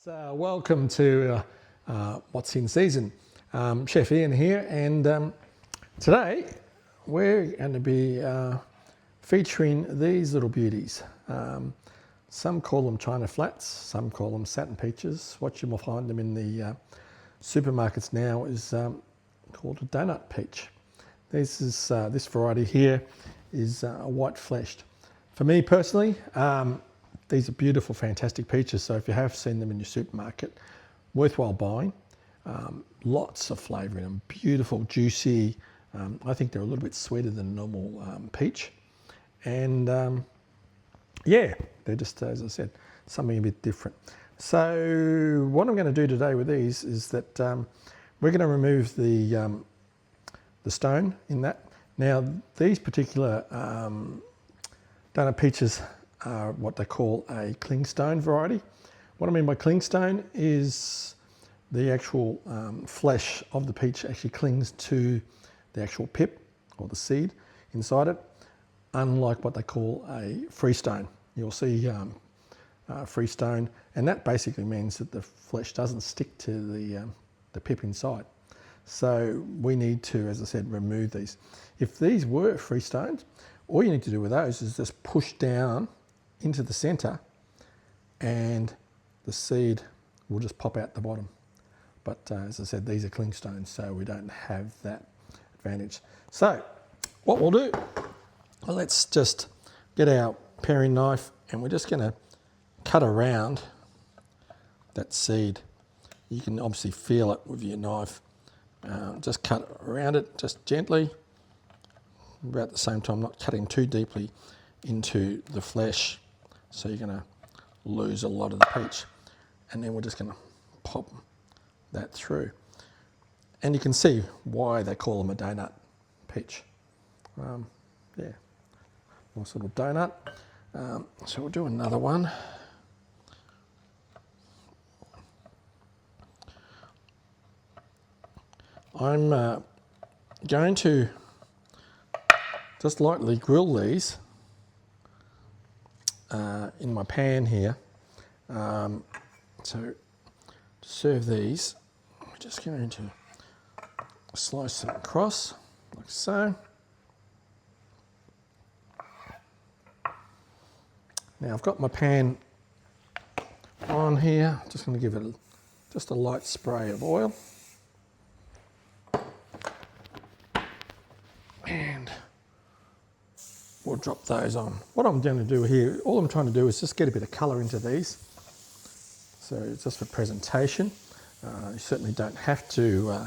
So welcome to What's in Season. Chef Ian here, and today we're going to be featuring these little beauties. Some call them China flats, some call them satin peaches. What you will find them in the supermarkets now is called a Doughnut peach. This variety here is white fleshed. For me personally, these are beautiful, fantastic peaches. So if you have seen them in your supermarket, worthwhile buying. Lots of flavour in them, beautiful, juicy. I think they're a little bit sweeter than normal peach. And yeah, they're just, as I said, something a bit different. So what I'm going to do today with these is that we're going to remove the stone in that. Now, these particular Doughnut peaches are what they call a clingstone variety. What I mean by clingstone is the actual flesh of the peach actually clings to the actual pip or the seed inside it, unlike what they call a freestone. You'll see freestone, and that basically means that the flesh doesn't stick to the pip inside. So we need to, as I said, remove these. If these were freestones, all you need to do with those is just push down into the center and the seed will just pop out the bottom. But as I said, these are clingstones, so we don't have that advantage. So what we'll do, well, let's just get our paring knife and we're just going to cut around that seed. You can obviously feel it with your knife. Just cut around it, just gently, about the same time, not cutting too deeply into the flesh. So you're going to lose a lot of the peach. And then we're just going to pop that through. And you can see why they call them a Doughnut peach. Yeah, nice little donut. So we'll do another one. I'm going to just lightly grill these in my pan here. So to serve these, we're just going to slice them across like so. Now I've got my pan on here. Just going to give it just a light spray of oil. And we'll drop those on. What I'm going to do here, all I'm trying to do is just get a bit of colour into these. So it's just for presentation. You certainly don't have to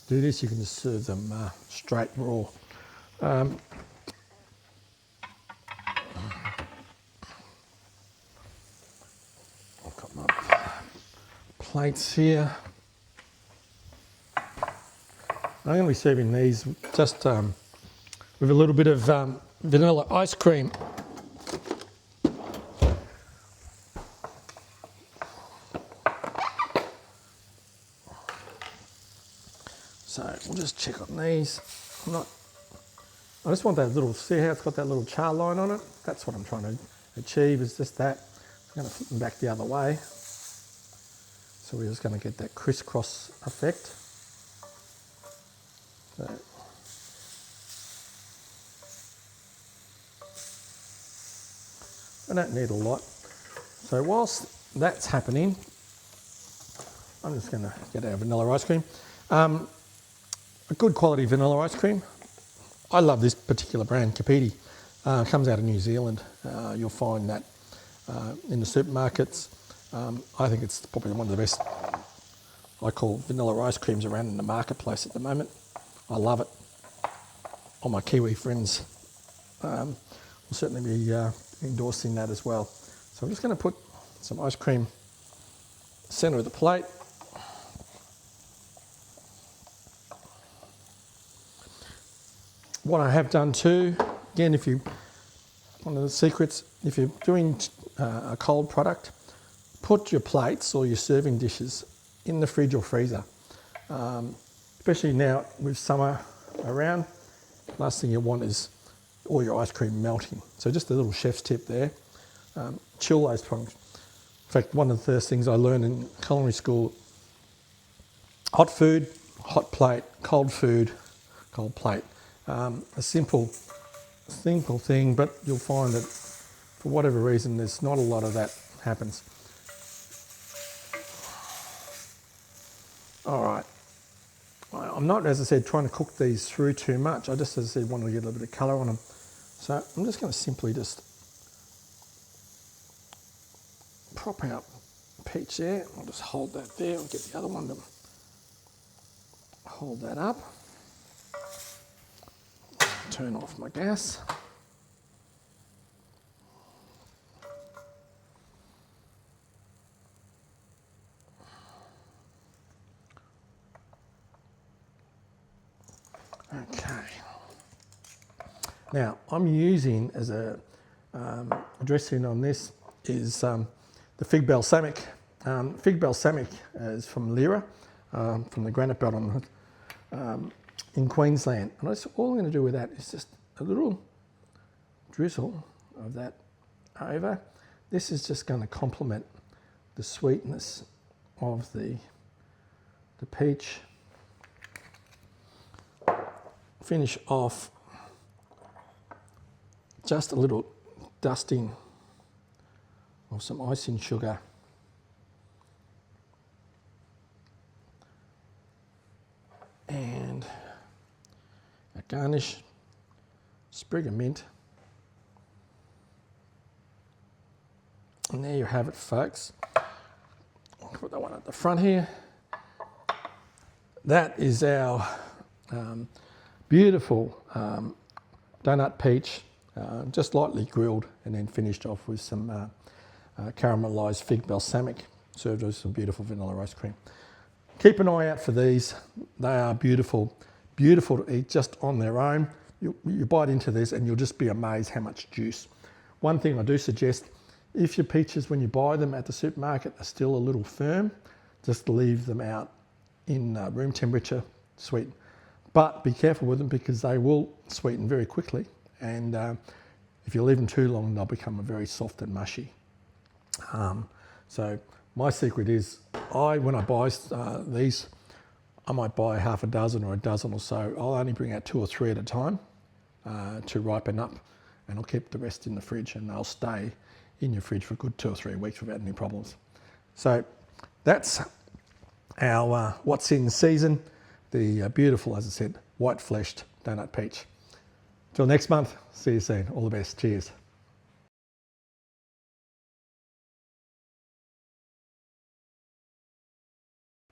do this. You can just serve them straight raw. I've got my plates here. I'm going to be serving these just with a little bit of vanilla ice cream. So we'll just check on these. I just want that little, see how it's got that little char line on it? That's what I'm trying to achieve, is just that. I'm going to flip them back the other way. So we're just going to get that crisscross effect. So, I don't need a lot. So whilst that's happening, I'm just going to get our vanilla ice cream. A good quality vanilla ice cream. I love this particular brand, Kapiti. Comes out of New Zealand. You'll find that in the supermarkets. I think it's probably one of the best, I call vanilla ice creams around in the marketplace at the moment. I love it. All my Kiwi friends will certainly be endorsing that as well. So I'm just going to put some ice cream centre of the plate. What I have done too, again, one of the secrets, if you're doing a cold product, put your plates or your serving dishes in the fridge or freezer. Especially now with summer around, last thing you want is all your ice cream melting. So just a little chef's tip there. Chill those products. fact, one of the first things I learned in culinary school, hot food, hot plate, cold food, cold plate. A simple thing, but you'll find that for whatever reason, there's not a lot of that happens. All right. I'm not, as I said, trying to cook these through too much. I just, as I said, want to get a little bit of colour on them. So I'm just going to simply just prop out peach there. I'll just hold that there. I'll get the other one to hold that up. Turn off my gas. Okay. Now I'm using as a dressing on this is the Fig Balsamic. Fig Balsamic is from Lirah, from the Granite Belt in Queensland. And all I'm going to do with that is just a little drizzle of that over. This is just going to complement the sweetness of the peach. Finish off just a little dusting of some icing sugar. And a garnish, sprig of mint. And there you have it, folks. I'll put that one at the front here. That is our beautiful Doughnut peach, just lightly grilled and then finished off with some caramelised fig balsamic, served with some beautiful vanilla ice cream. Keep an eye out for these. They are beautiful, beautiful to eat just on their own. You bite into this and you'll just be amazed how much juice. One thing I do suggest, if your peaches when you buy them at the supermarket are still a little firm, just leave them out in room temperature, sweet. But be careful with them because they will sweeten very quickly, and if you leave them too long, they'll become very soft and mushy. So my secret is, when I buy these, I might buy half a dozen or a dozen or so. I'll only bring out 2 or 3 at a time to ripen up, and I'll keep the rest in the fridge, and they'll stay in your fridge for a good 2 or 3 weeks without any problems. So that's our what's in season. The beautiful, as I said, white-fleshed Doughnut peach. Till next month, see you soon. All the best. Cheers.